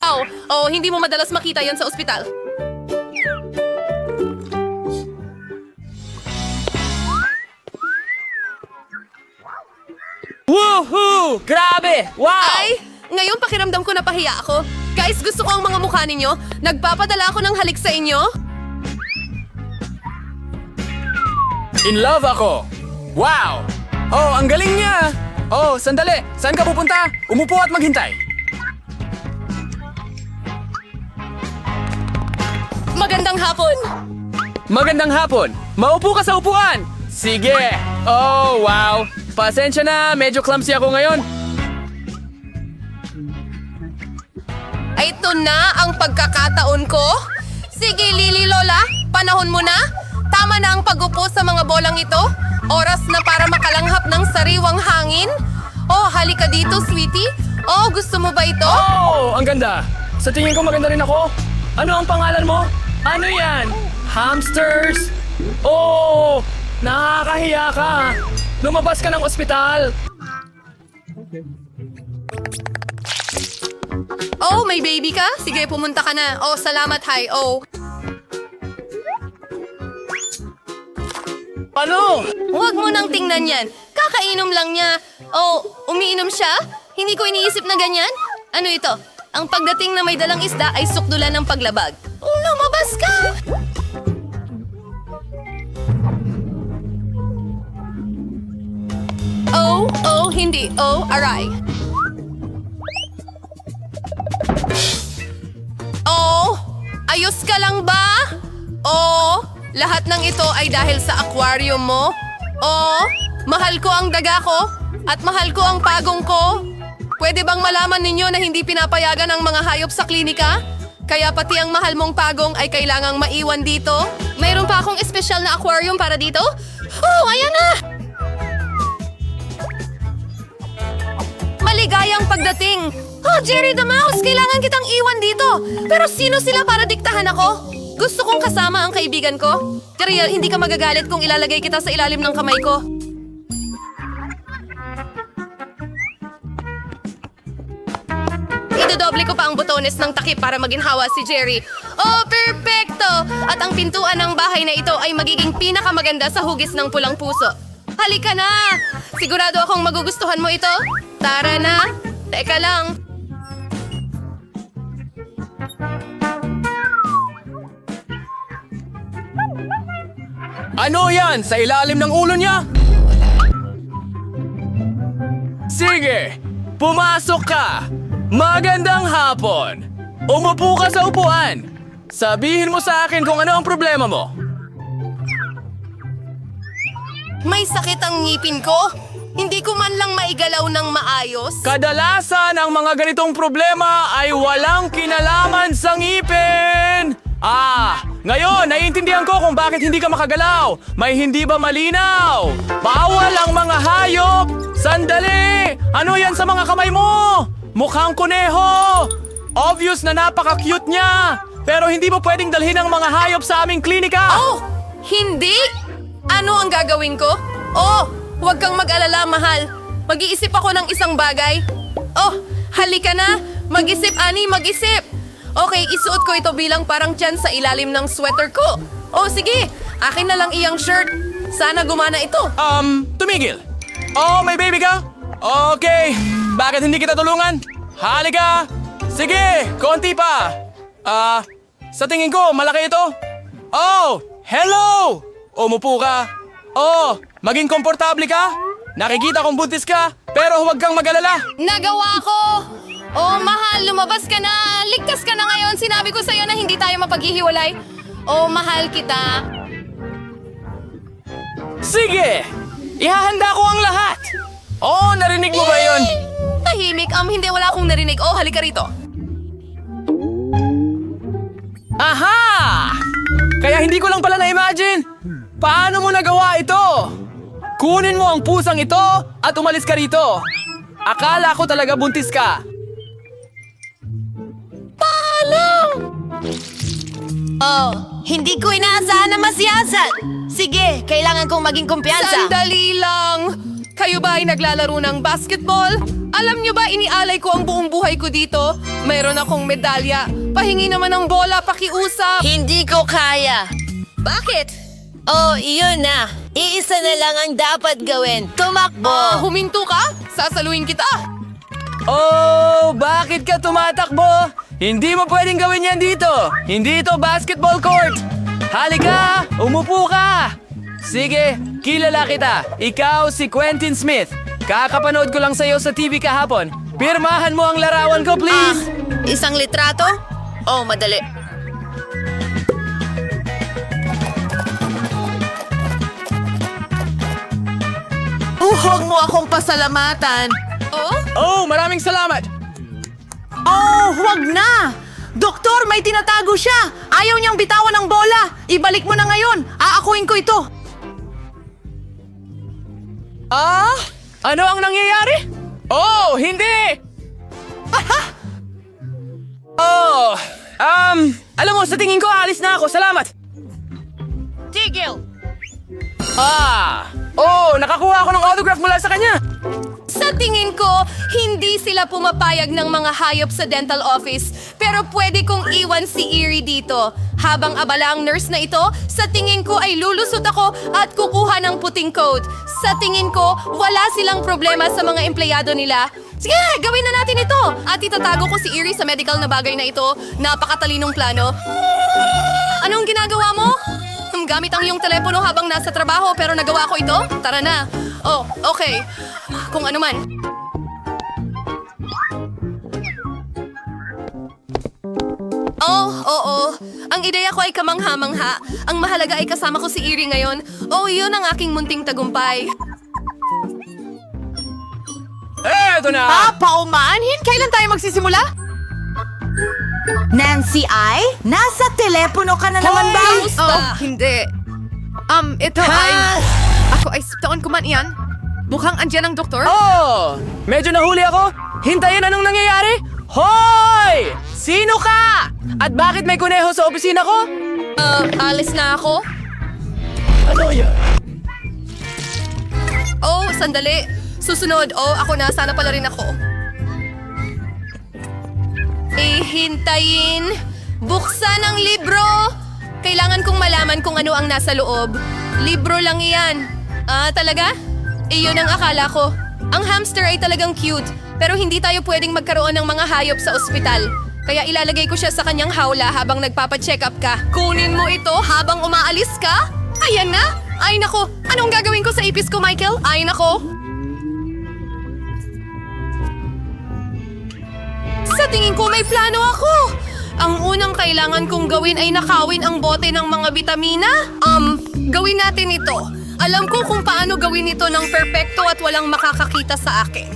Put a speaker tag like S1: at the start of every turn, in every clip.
S1: Wow! Oh, hindi mo madalas makita yan sa ospital.
S2: Woohoo! Grabe! Wow!
S1: Ay! Ngayon pakiramdam ko na pahiya ako. Guys, gusto ko ang mga mukha ninyo. Nagpapadala ako ng halik sa inyo.
S2: In love ako! Wow! Oh, ang galing niya! Oh, sandali! Saan ka pupunta? Umupo at maghintay.
S1: Magandang hapon!
S2: Magandang hapon! Maupo ka sa upuan! Sige! Oh, wow! Pasensya na, medyo clumsy ako ngayon.
S1: Ay, ito na ang pagkakataon ko. Sige, Lily Lola, panahon mo na. Tama na ang pag-upo sa mga bolang ito. Oras na para makalanghap ng sariwang hangin. Oh, halika dito, sweetie. Oh, gusto mo ba ito?
S2: Oh, ang ganda! Sa tingin ko maganda rin ako. Ano ang pangalan mo? Ano yan? Hamsters? Oh, nakakahiya ka. Lumabas ka ng ospital.
S1: Oh, may baby ka? Sige, pumunta ka na. Oh, salamat, hi. Oh.
S2: Ano?
S1: Huwag mo nang tingnan yan. Kakainom lang niya. Oh, umiinom siya? Hindi ko iniisip na ganyan. Ano ito? Ang pagdating na may dalang isda ay sukdulan ng paglabag. Lumabas ka! Oh, hindi. Oh, aray. Oh, ayos ka lang ba? Oh, lahat ng ito ay dahil sa aquarium mo. Oh, mahal ko ang daga ko at mahal ko ang pagong ko. Pwede bang malaman ninyo na hindi pinapayagan ang mga hayop sa klinika? Kaya pati ang mahal mong pagong ay kailangang maiwan dito. Mayroon pa akong espesyal na aquarium para dito. Oh, ayan na! Maligayang pagdating. Oh, Jerry the Mouse, kailangan kitang iwan dito. Pero sino sila para diktahan ako? Gusto kong kasama ang kaibigan ko. Jerry, hindi ka magagalit kung ilalagay kita sa ilalim ng kamay ko. Idodoble ko pa ang botones ng takip para maginhawa si Jerry. Oh, perfecto! At ang pintuan ng bahay na ito ay magiging pinakamaganda sa hugis ng pulang puso. Halika na! Sigurado akong magugustuhan mo ito. Tara na! Teka lang.
S2: Ano yan? Sa ilalim ng ulo niya? Sige, pumasok ka. Magandang hapon. Umupo ka sa upuan. Sabihin mo sa akin kung ano ang problema mo.
S1: May sakit ang ngipin ko. Hindi ko man lang maigalaw ng maayos.
S2: Kadalasan ang mga ganitong problema ay walang kinalaman sa ngipin. Ngayon, naiintindihan ko kung bakit hindi ka makagalaw. May hindi ba malinaw? Bawal ang mga hayop! Sandali! Ano yan sa mga kamay mo? Mukhang kuneho! Obvious na napaka-cute niya! Pero hindi mo pwedeng dalhin ang mga hayop sa aming klinika!
S1: Oh! Hindi? Ano ang gagawin ko? Oh! Huwag kang mag-alala, mahal. Mag-iisip ako ng isang bagay. Oh! Halika na! Mag-isip, Annie, mag-isip! Okay, isuot ko ito bilang parang tiyan sa ilalim ng sweater ko. Oh, sige. Akin na lang iyang shirt. Sana gumana ito.
S2: Tumigil. Oh, may baby ka? Okay. Bakit hindi kita tulungan? Halika. Sige, konti pa. Sa tingin ko, malaki ito. Oh, hello! Umupo ka. Oh, maging komportable ka. Nakikita kong buntis ka, pero huwag kang mag-alala.
S1: Nagawa ko! Oh, mahal, lumabas ka na. Ligtas ka na ngayon. Sinabi ko sa'yo na hindi tayo mapaghihiwalay. Oh, mahal kita.
S2: Sige! Ihahanda ko ang lahat! Oh, narinig mo ba yun?
S1: Tahimik. Hindi wala akong narinig. Oh, halika rito.
S2: Aha! Kaya hindi ko lang pala na-imagine. Paano mo nagawa ito? Kunin mo ang pusang ito at umalis ka rito. Akala ko talaga buntis ka.
S1: Oh, hindi ko inaasahan na masiyasan. Sige, kailangan kong maging kumpiyansa. Sandali lang. Kayo ba ay naglalaro ng basketball? Alam niyo ba, inialay ko ang buong buhay ko dito? Mayroon akong medalya. Pahingi naman ng bola, pakiusap.
S3: Hindi ko kaya.
S1: Bakit?
S3: Oh, iyon na. Iisa na lang ang dapat gawin. Tumakbo.
S1: Huminto ka? Sasaluhin kita.
S2: Oh, bakit ka tumatakbo? Hindi mo pwedeng gawin yan dito. Hindi ito basketball court. Halika, umupo ka. Sige, kilala kita. Ikaw si Quentin Smith. Kakapanood ko lang sa'yo sa TV kahapon. Pirmahan mo ang larawan ko, please.
S3: Isang litrato? Oh, madali.
S1: Huwag mo akong pasalamatan. Oh?
S2: Oh, maraming salamat.
S1: Oh, huwag na! Doktor, may tinatago siya! Ayaw niyang bitawan ng bola! Ibalik mo na ngayon! Aakuin ko ito!
S2: Ano ang nangyayari? Oh, hindi! Oh, alam mo, sa tingin ko, alis na ako. Salamat.
S3: Tigil!
S2: Nakakuha ako ng autograph mula sa kanya.
S1: Sa tingin ko, hindi sila pumapayag ng mga hayop sa dental office. Pero pwede kong iwan si Erie dito. Habang abala ang nurse na ito, sa tingin ko ay lulusot ako at kukuha ng puting coat. Sa tingin ko, wala silang problema sa mga empleyado nila. Sige, gawin na natin ito! At itatago ko si Erie sa medical na bagay na ito. Napakatalinong plano. Anong ginagawa mo? Gamit ang iyong telepono habang nasa trabaho pero nagawa ko ito? Tara na. Oh, okay. Kung ano man. Oh, oo. Ang ideya ko ay kamangha-mangha. Ang mahalaga ay kasama ko si Erie ngayon. Oh, yun ang aking munting tagumpay.
S2: Eto na!
S1: Paumanhin? Kailan tayo magsisimula?
S4: Nancy ay? Nasa telepono ka na naman ba?
S1: Kamusta? Oh, hindi. Ito ay... Ako ay taon ko man iyan. Mukhang andyan ang doktor.
S2: Oh, medyo nahuli ako. Hintayin, anong nangyayari? Hoy! Sino ka? At bakit may kuneho sa opisina ko?
S1: Alis na ako.
S2: Ano yan?
S1: Oh, sandali. Susunod. Oh, ako na. Sana pala rin ako. Hintayin. Buksan ang libro. Kailangan kong malaman kung ano ang nasa loob. Libro lang iyan. Talaga? Iyon ang akala ko. Ang hamster ay talagang cute, pero hindi tayo pwedeng magkaroon ng mga hayop sa ospital. Kaya ilalagay ko siya sa kanyang hawla habang nagpapa-check up ka. Kunin mo ito habang umaalis ka? Ayan na! Ay nako, anong gagawin ko sa ipis ko, Michael? Ay nako! Sa tingin ko may plano ako! Ang unang kailangan kong gawin ay nakawin ang bote ng mga bitamina. Gawin natin ito. Alam ko kung paano gawin ito ng perpekto at walang makakakita sa akin.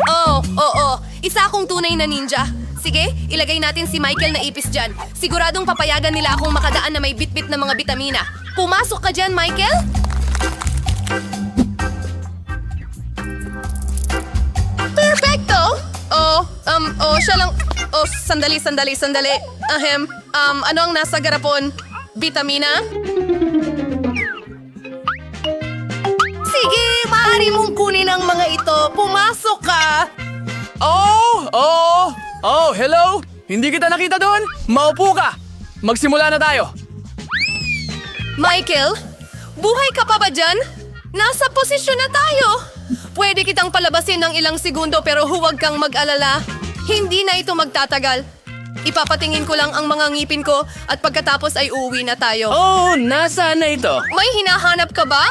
S1: Oo. Isa akong tunay na ninja. Sige, ilagay natin si Michael na ipis dyan. Siguradong papayagan nila akong makadaan na may bitbit na mga bitamina. Pumasok ka dyan, Michael! Perfecto! Siya lang... Oh, sandali. Ano ang nasa garapon? Bitamina? Sige, maaari mong kunin ang mga ito. Pumasok ka!
S2: Hello? Hindi kita nakita doon? Maupo ka! Magsimula na tayo.
S1: Michael, buhay ka pa ba dyan? Nasa posisyon na tayo. Pwede kitang palabasin ng ilang segundo pero huwag kang mag-alala. Hindi na ito magtatagal. Ipapatingin ko lang ang mga ngipin ko at pagkatapos ay uuwi na tayo.
S2: Oh, nasaan na ito?
S1: May hinahanap ka ba?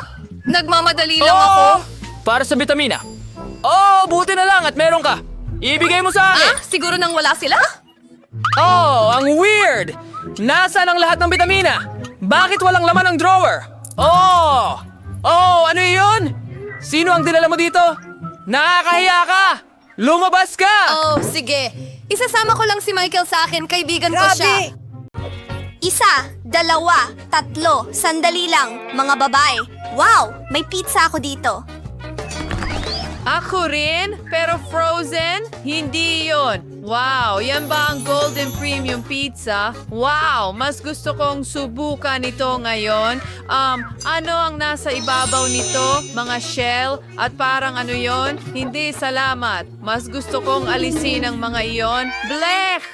S1: Nagmamadali lang ako.
S2: Para sa bitamina. Oh, buti na lang at meron ka. Ibigay mo sa akin.
S1: Siguro nang wala sila?
S2: Oh, ang weird! Nasaan ang lahat ng bitamina? Bakit walang laman ng drawer? Oh, ano yun? Sino ang dinala mo dito? Nakakahiya ka! Lumabas ka!
S1: Oh, sige. Isasama ko lang si Michael sa akin. Kaibigan ko siya.
S4: Isa, dalawa, tatlo, sandali lang, mga babae. Wow, may pizza ako dito.
S1: Ako rin? Pero frozen? Hindi yon. Wow, yan ba ang Golden Premium Pizza? Wow, mas gusto kong subukan ito ngayon. Ano ang nasa ibabaw nito? Mga shell? At parang ano yon? Hindi, salamat. Mas gusto kong alisin ang mga iyon. Blech!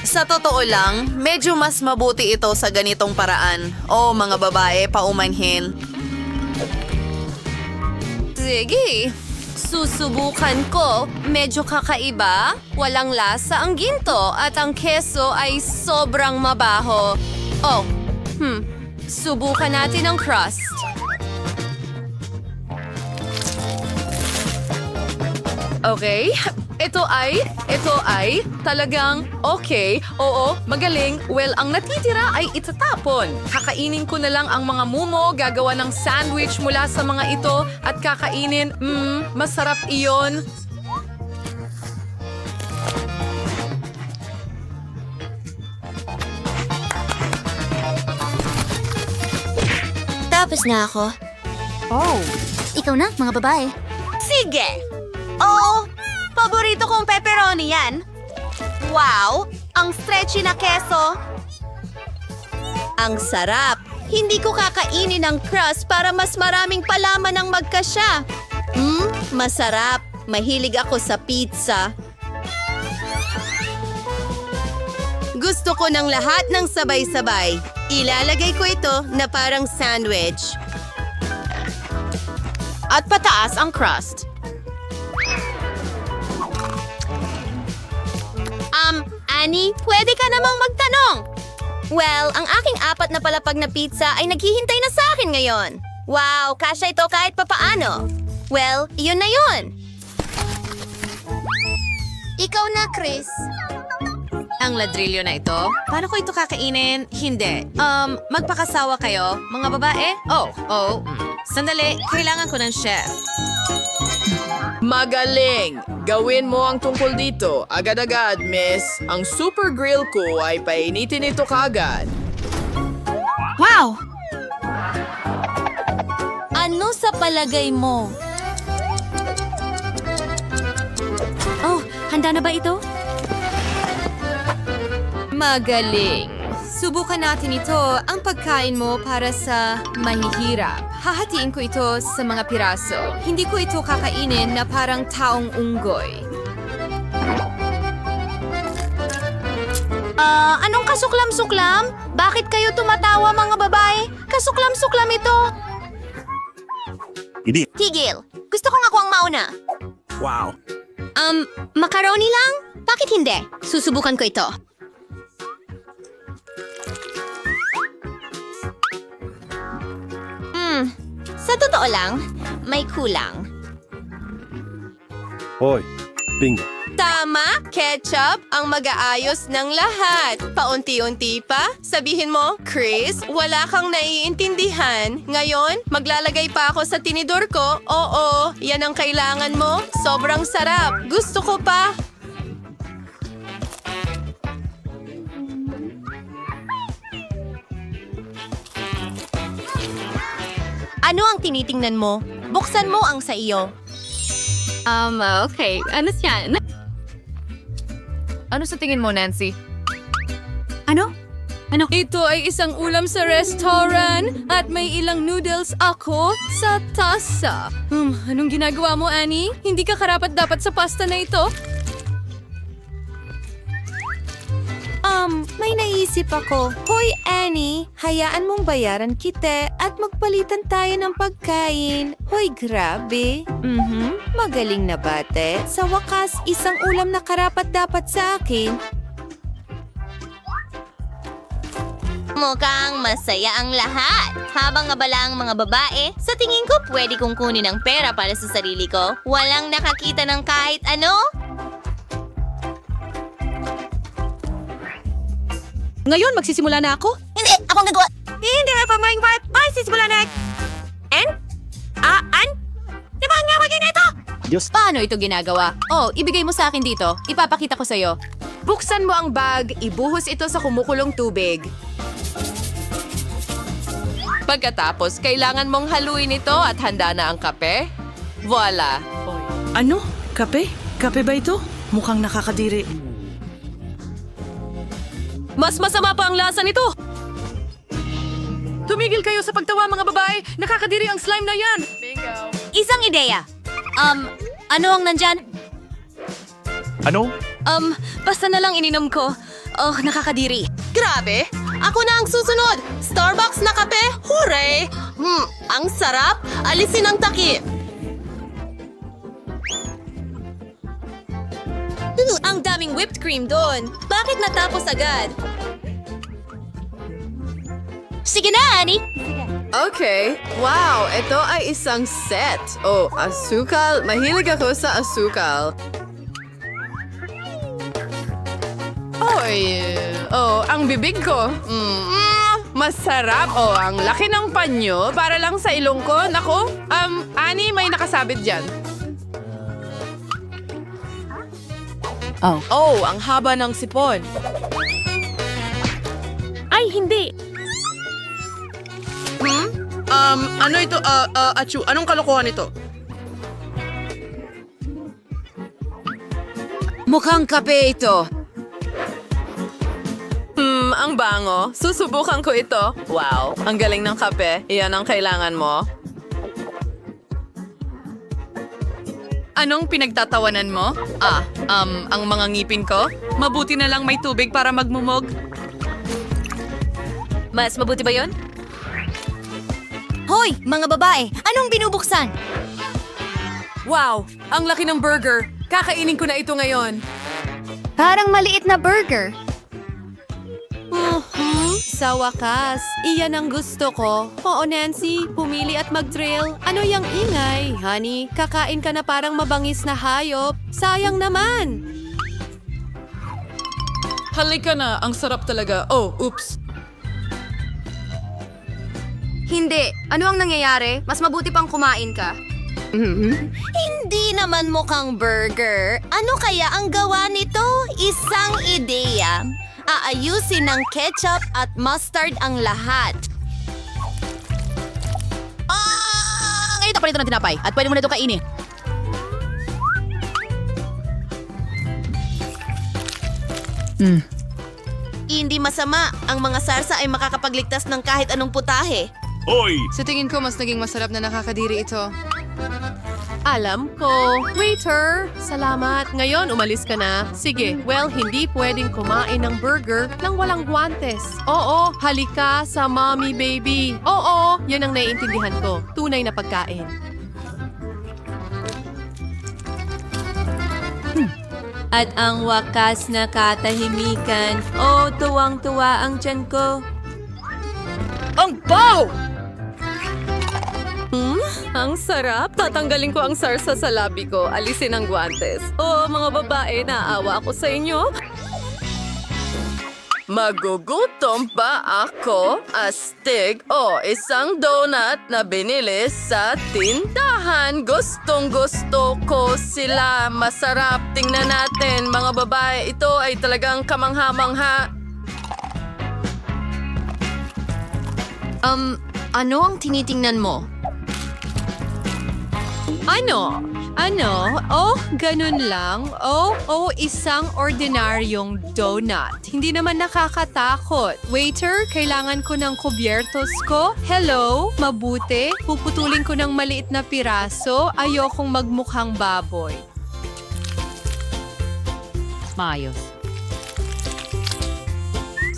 S5: Sa totoo lang, medyo mas mabuti ito sa ganitong paraan. O mga babae, paumanhin.
S1: Sige, susubukan ko. Medyo kakaiba, walang lasa ang ginto at ang keso ay sobrang mabaho. Oh, subukan natin ang crust. Okay, ito ay talagang okay. Oo, magaling. Well, ang natitira ay itatapon. Kakainin ko na lang ang mga mumo, gagawa ng sandwich mula sa mga ito at kakainin. Masarap iyon.
S4: Tapos na ako. Oh. Ikaw na, mga babae. Sige! Oh, paborito kong pepperoni yan. Wow, ang stretchy na keso. Ang sarap. Hindi ko kakainin ang crust para mas maraming palaman ang magkasya. Masarap. Mahilig ako sa pizza. Gusto ko ng lahat ng sabay-sabay. Ilalagay ko ito na parang sandwich.
S1: At pataas ang crust.
S4: Annie, pwede ka namang magtanong. Well, ang aking 4 na palapag na pizza ay naghihintay na sa akin ngayon. Wow, kasya ito kahit papaano. Well, iyon na yun. Ikaw na, Chris.
S1: Ang ladrillo na ito? Paano ko ito kakainin? Hindi. Magpakasawa kayo, mga babae? Sandali, kailangan ko ng chef.
S2: Magaling! Gawin mo ang tungkol dito. Agad-agad, miss. Ang super grill ko ay painitin ito kaagad.
S4: Wow! Ano sa palagay mo? Oh, handa na ba ito?
S1: Magaling. Subukan natin ito, ang pagkain mo para sa mahihirap. Hahatiin ko ito sa mga piraso. Hindi ko ito kakainin na parang taong unggoy.
S4: Anong kasuklam-suklam? Bakit kayo tumatawa, mga babae? Kasuklam-suklam ito.
S6: Hindi.
S4: Tigil. Gusto kong ako ang mauna.
S6: Wow.
S4: Macaroni lang? Bakit hindi? Susubukan ko ito. Sa totoo lang, may kulang.
S6: Hoy. Bingo.
S1: Tama, ketchup ang mag-aayos ng lahat. Paunti-unti pa, sabihin mo, Chris, wala kang naiintindihan. Ngayon, maglalagay pa ako sa tinidor ko. Oo, yan ang kailangan mo. Sobrang sarap. Gusto ko pa.
S4: Ano ang tinitingnan mo? Buksan mo ang sa iyo.
S1: Okay. Ano siya? Ano sa tingin mo, Nancy?
S4: Ano?
S1: Ito ay isang ulam sa restaurant at may ilang noodles ako sa tasa. Anong ginagawa mo, Annie? Hindi ka karapat-dapat sa pasta na ito?
S3: May naisip ako. Hoy, Annie, hayaan mong bayaran kita at magpalitan tayo ng pagkain. Hoy, grabe. Magaling na bate. Sa wakas, isang ulam na karapat-dapat sa akin.
S4: Mukhang masaya ang lahat. Habang abala ang mga babae, sa tingin ko pwede kong kunin ang pera para sa sarili ko. Walang nakakita ng kahit ano.
S1: Ngayon, magsisimula na ako?
S4: Hindi, ako ang nagawa.
S3: Hindi may pamaling part. Ay, sisimula na. Di ba nga maging ito?
S6: Diyos.
S1: Paano ito ginagawa? Ibigay mo sa akin dito. Ipapakita ko sa'yo. Buksan mo ang bag, ibuhos ito sa kumukulong tubig. Pagkatapos, kailangan mong haluin ito at handa na ang kape. Voila!
S7: Ano? Kape? Kape ba ito? Mukhang nakakadiri.
S1: Mas masama pa ang lasa nito! Tumigil kayo sa pagtawa, mga babae! Nakakadiri ang slime na yan!
S4: Isang ideya. Ano ang nandyan?
S2: Ano?
S4: Basta na lang ininom ko. Oh, nakakadiri.
S5: Grabe! Ako na ang susunod! Starbucks na kape! Hooray! Ang sarap! Alisin ang takip!
S4: Ang daming whipped cream doon. Bakit natapos agad? Sige na, Annie.
S1: Okay. Wow, ito ay isang set. Oh, asukal. Mahilig ako sa asukal. Oy, ang bibig ko. Masarap. Oh, ang laki ng panyo. Para lang sa ilong ko. Nako, Annie, may nakasabit dyan. Oh, ang haba ng sipon.
S4: Ay, hindi.
S1: Ano ito? Achu, anong kalokohan ito?
S5: Mukhang kape ito.
S1: Ang bango. Susubukan ko ito. Wow, ang galing ng kape. Iyan ang kailangan mo.
S8: Anong pinagtatawanan mo? Ang mga ngipin ko? Mabuti na lang may tubig para magmumog.
S4: Mas mabuti ba yon? Hoy, mga babae! Anong binubuksan?
S1: Wow, ang laki ng burger. Kakainin ko na ito ngayon.
S4: Parang maliit na burger.
S3: Sa wakas, iyan ang gusto ko. Oo, Nancy, pumili at mag-drill. Ano yang ingay? Honey, kakain ka na parang mabangis na hayop. Sayang naman.
S8: Halika na, ang sarap talaga. Oh, oops.
S4: Hindi. Ano ang nangyayari? Mas mabuti pang kumain ka. Hindi naman mukhang burger. Ano kaya ang gawa nito? Isang ideya. Aayusin ng ketchup at mustard ang lahat.
S5: Ngayon pa nito ng tinapay at pwede mo na ito kainin.
S4: Hindi masama. Ang mga sarsa ay makakapagligtas ng kahit anong putahe.
S1: Sa tingin ko, mas naging masarap na nakakadiri ito. Alam ko. Waiter, salamat. Ngayon, umalis ka na. Sige, well, hindi pwedeng kumain ng burger nang walang guantes. Oo, halika sa mommy baby. Oo, yan ang naiintindihan ko. Tunay na pagkain.
S3: At ang wakas na katahimikan. Oh, tuwang-tuwa ang tiyan ko.
S1: Ang baw! Ang sarap. Tatanggalin ko ang sarsa sa labi ko. Alisin ang guantes. Oh, mga babae, naawa ako sa inyo. Magugutom ba ako? Astig o isang donut na binili sa tindahan. Gustong gusto ko sila. Masarap. Tingnan natin, mga babae. Ito ay talagang kamangha-mangha.
S4: Ano ang tinitingnan mo?
S3: Ano? Oh, ganun lang. Oh, isang ordinaryong donut. Hindi naman nakakatakot. Waiter, kailangan ko ng kubyertos ko. Hello? Mabuti? Puputulin ko ng maliit na piraso. Ayokong magmukhang baboy.
S5: Maayos.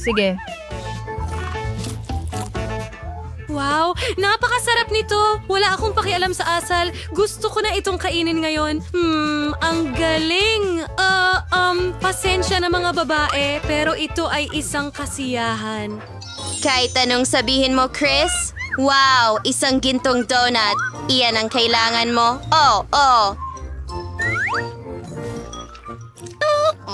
S3: Sige.
S4: Wow, napakasarap nito. Wala akong pakialam sa asal. Gusto ko na itong kainin ngayon. Ang galing. Pasensya na mga babae, pero ito ay isang kasiyahan. Kahit anong sabihin mo, Chris. Wow, isang gintong donut. Iyan ang kailangan mo. Oh.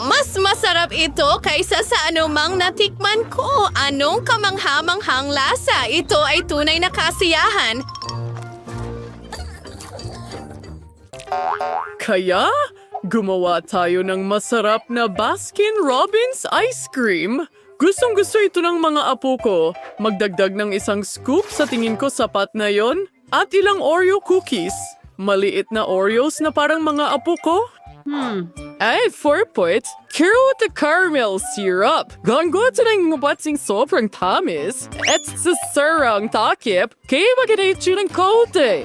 S1: Mas masarap ito kaysa sa anumang natikman ko. Anong kamangha-manghang lasa? Ito ay tunay na kasiyahan.
S2: Kaya, gumawa tayo ng masarap na Baskin-Robbins ice cream.
S7: Gustong-gusto ito ng mga apo ko. Magdagdag ng isang scoop, sa tingin ko sapat na yon. At ilang Oreo cookies. Maliit na Oreos na parang mga apo ko. Ay, 4 points. Carrot the caramel syrup. Ganggoto ng batsing sobrang tamis. At sa sarang takip, kaya magandang ng kote.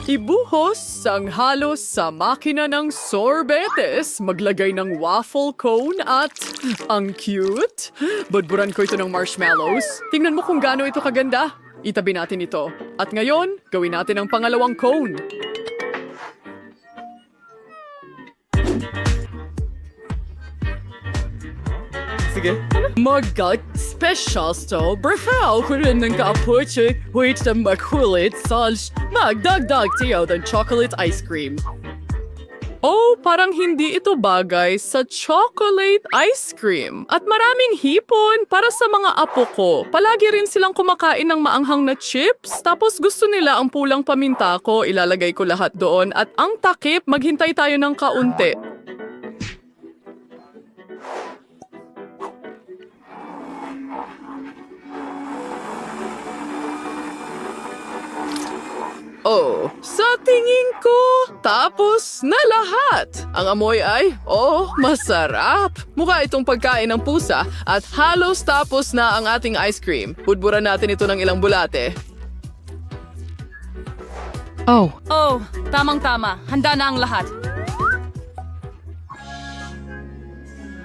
S7: Ibuhos ang halos sa makina ng sorbetes, maglagay ng waffle cone at ang cute. Budburan ko ito ng marshmallows. Tingnan mo kung gaano ito kaganda. Itabi natin ito. At ngayon, gawin natin ang pangalawang cone. Sige. Special style. Brafal ko rin ng kapuche. Wait na makulit. Magdagdag tayo ng chocolate ice cream. Oh, parang hindi ito bagay sa chocolate ice cream. At maraming hipon para sa mga apo ko. Palagi rin silang kumakain ng maanghang na chips. Tapos gusto nila ang pulang paminta ko. Ilalagay ko lahat doon. At ang takip, maghintay tayo ng kaunti. Oh, sa tingin ko, tapos na lahat. Ang amoy ay, masarap. Mukha itong pagkain ng pusa at halos tapos na ang ating ice cream. Budburan natin ito ng ilang bulate.
S8: Oh, tamang-tama. Handa na ang lahat.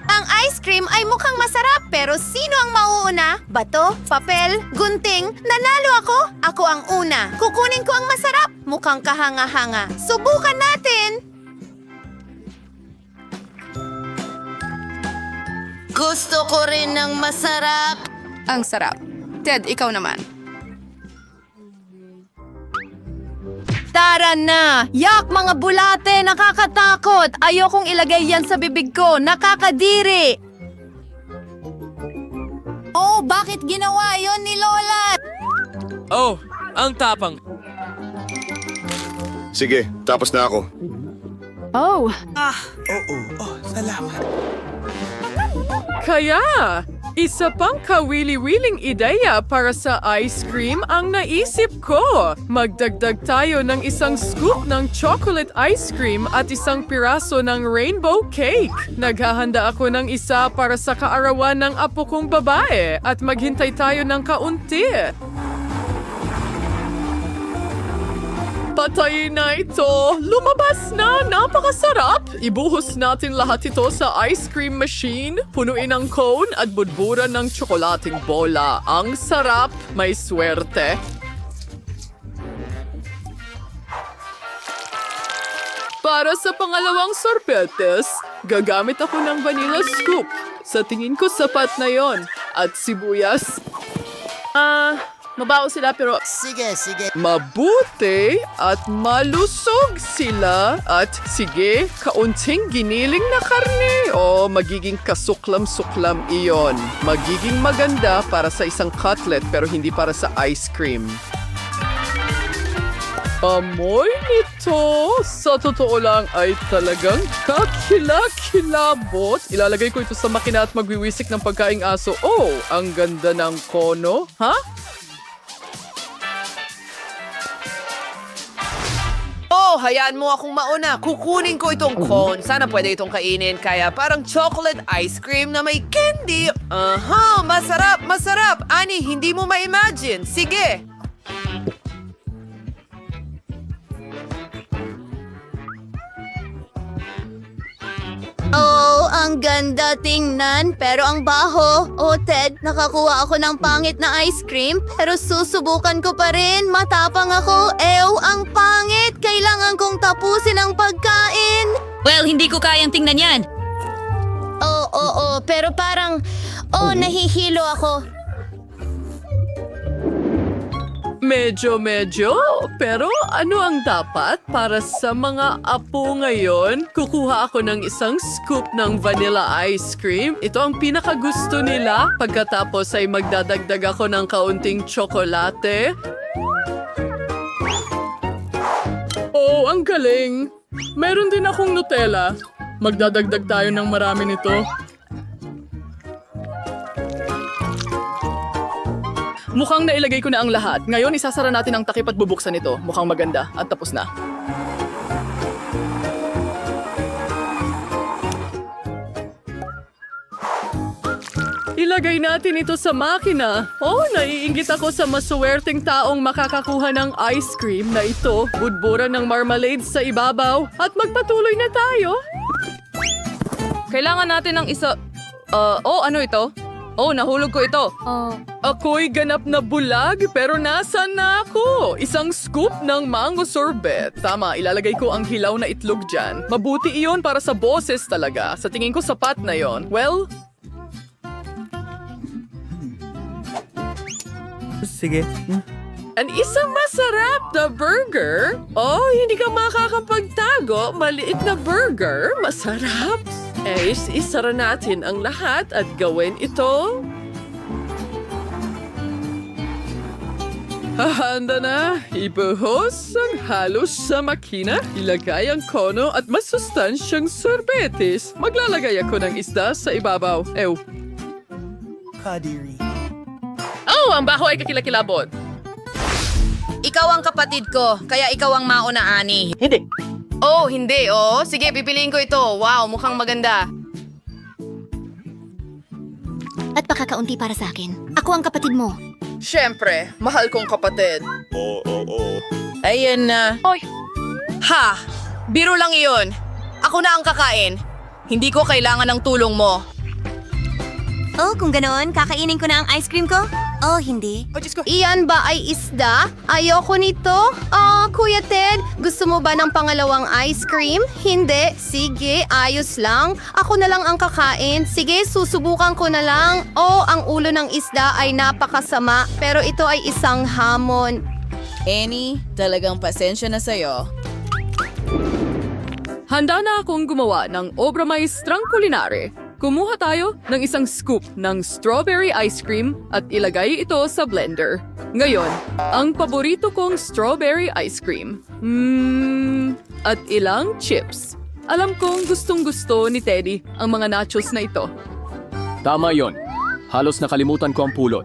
S4: Ang ice cream ay mukhang masarap, pero sino ang mauuna? Bato? Papel? Gunting? Nanalo ako? Ako ang una. Kukunin ko ang masarap. Mukhang kahanga-hanga. Subukan natin!
S5: Gusto ko rin ng masarap.
S1: Ang sarap. Ted, ikaw naman.
S8: Tara na! Yak, mga bulate! Nakakatakot! Ayokong ilagay yan sa bibig ko! Nakakadiri!
S4: Oh, bakit ginawa yon ni Lola?
S2: Oh, ang tapang.
S6: Sige, tapos na ako.
S7: Kaya, isa pang kawili-wiling ideya para sa ice cream ang naisip ko. Magdagdag tayo ng isang scoop ng chocolate ice cream at isang piraso ng rainbow cake. Naghahanda ako ng isa para sa kaarawan ng apo kong babae at maghintay tayo ng kaunti. Patayin na ito! Lumabas na! Napakasarap! Ibuhos natin lahat ito sa ice cream machine, punuin ang cone at budburan ng tsokolating bola. Ang sarap! May swerte! Para sa pangalawang sorbetes, gagamit ako ng vanilla scoop. Sa tingin ko sapat na yon. At sibuyas. Mabaho sila pero
S5: Sige.
S7: mabuti at malusog sila at sige, kaunting giniling na karne o magiging kasuklam-suklam iyon. Magiging maganda para sa isang cutlet pero hindi para sa ice cream. Amoy nito, sa totoo lang ay talagang kakilakilabot. Ilalagay ko ito sa makina at magwiwisik ng pagkaing aso. Oh, ang ganda ng kono, ha?
S1: Hayaan mo akong mauna. Kukunin ko itong cone. Sana pwede itong kainin. Kaya parang chocolate ice cream na may candy. Masarap, masarap. Ani, hindi mo ma-imagine. Sige.
S4: Oh, ang ganda tingnan, pero ang baho. Oh, Ted, nakakuha ako ng pangit na ice cream, pero susubukan ko pa rin. Matapang ako. Ew, ang pangit. Kailangan kong tapusin ang pagkain.
S8: Well, hindi ko kayang tingnan yan.
S4: Oo, pero parang, nahihilo ako.
S7: Medyo, pero ano ang dapat para sa mga apo ngayon? Kukuha ako ng isang scoop ng vanilla ice cream. Ito ang pinakagusto nila. Pagkatapos ay magdadagdag ako ng kaunting tsokolate. Oh, ang galing! Meron din akong Nutella. Magdadagdag tayo ng marami nito. Mukhang nailagay ko na ang lahat. Ngayon, isasara natin ang takip at bubuksan ito. Mukhang maganda at tapos na. Ilagay natin ito sa makina. Oh, naiinggit ako sa masuwerteng taong makakakuha ng ice cream na ito. Budburan ng marmalade sa ibabaw. At magpatuloy na tayo.
S8: Kailangan natin ng isa... ano ito? Oh, nahulog ko ito.
S7: Ako'y ganap na bulag pero nasan na ako? Isang scoop ng mango sorbet. Tama, ilalagay ko ang hilaw na itlog dyan. Mabuti iyon para sa boses talaga. Sa tingin ko sapat na yon. Well,
S2: Sige.
S7: an isang masarap na burger. Oh, hindi ka makakapagtago. Maliit na burger. Masarap. Isara natin ang lahat at gawin ito. Hahanda na. Ibuhos ang halos sa makina. Ilagay ang kono at masustansyang sorbetes. Maglalagay ako ng isda sa ibabaw. Oh, ang baho ay kakilakilabot.
S5: Ikaw ang kapatid ko, kaya ikaw ang mauna, Ani.
S1: Oh, hindi. Oh, sige, pipiliin ko ito. Wow, mukhang maganda.
S4: At pakakaunti para sa akin. Ako ang kapatid mo.
S1: Siyempre, mahal kong kapatid.
S5: Ayan na.
S1: Ha! Biro lang iyon. Ako na ang kakain. Hindi ko kailangan ng tulong mo.
S4: Oh, kung ganoon, kakainin ko na ang ice cream ko? Oh, hindi.
S3: Iyan ba ay isda? Ayoko nito. Kuya Ted, gusto mo ba ng pangalawang ice cream? Hindi. Sige, ayos lang. Ako na lang ang kakain. Sige, susubukan ko na lang. Oh, ang ulo ng isda ay napakasama. Pero ito ay isang hamon.
S5: Annie, talagang pasensya na sa'yo.
S7: Handa na akong gumawa ng obra maestrang kulinare. Kumuha tayo ng isang scoop ng strawberry ice cream at ilagay ito sa blender. Ngayon, ang paborito kong strawberry ice cream. At ilang chips. Alam kong gustong-gusto ni Teddy ang mga nachos na ito.
S2: Tama yon. Halos nakalimutan ko ang pulot.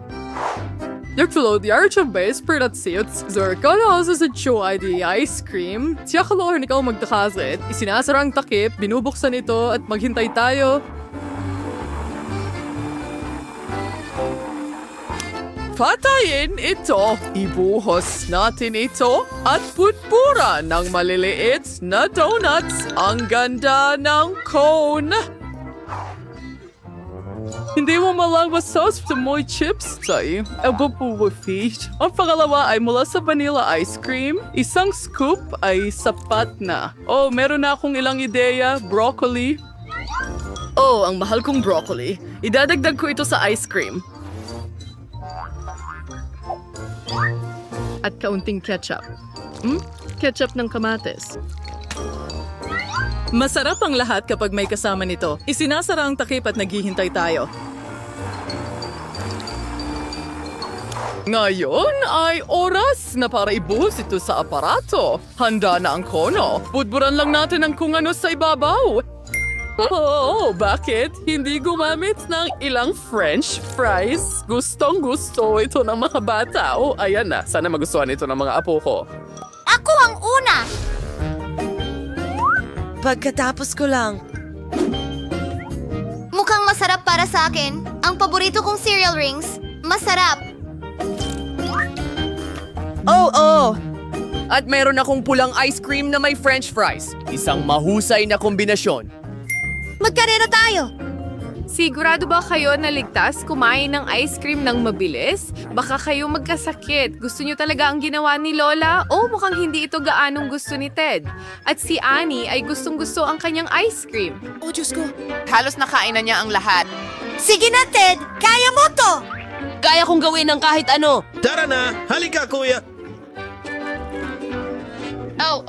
S7: Yakflo, the arch of base per dat sits, zorkala sa joy the ice cream. Tiyakalor ikaw magdakasit, isinasara ang takip, binubuksan ito at maghintay tayo. Patayin ito. Ibuhos natin ito at putpura ng maliliit na donuts. Ang ganda ng cone. Hindi mo malang sauce sa moy chips, tay. Fish. Ang pangalawa ay mula sa vanilla ice cream. Isang scoop ay sapat na. Oh, meron na akong ilang ideya. Broccoli. Oh, ang mahal kong broccoli. Idadagdag ko ito sa ice cream. At kaunting ketchup. Ketchup ng kamates. Masarap ang lahat kapag may kasama nito. Isinasara ang takip at naghihintay tayo. Ngayon ay oras na para ibuhos ito sa aparato. Handa na ang kono. Budburan lang natin ang kung ano sa ibabaw. Oh, bakit? Hindi gumamit ng ilang French fries? Gustong-gusto ito ng mga bata. Oh, ayan na. Sana magustuhan ito ng mga apo ko.
S4: Ako ang una!
S5: Pagkatapos ko lang.
S4: Mukhang masarap para sa akin. Ang paborito kong cereal rings. Masarap.
S1: Oh! At meron akong pulang ice cream na may french fries. Isang mahusay na kombinasyon.
S4: Magkarera tayo!
S1: Sigurado ba kayo na ligtas kumain ng ice cream ng mabilis? Baka kayo magkasakit. Gusto niyo talaga ang ginawa ni Lola? O mukhang hindi ito gaanong gusto ni Ted. At si Annie ay gustong-gusto ang kanyang ice cream.
S5: Oh, Diyos ko. Halos nakain na niya ang lahat.
S4: Sige na, Ted! Kaya mo to!
S1: Kaya kong gawin ng kahit ano.
S6: Tara na! Halika, kuya!
S1: Oh,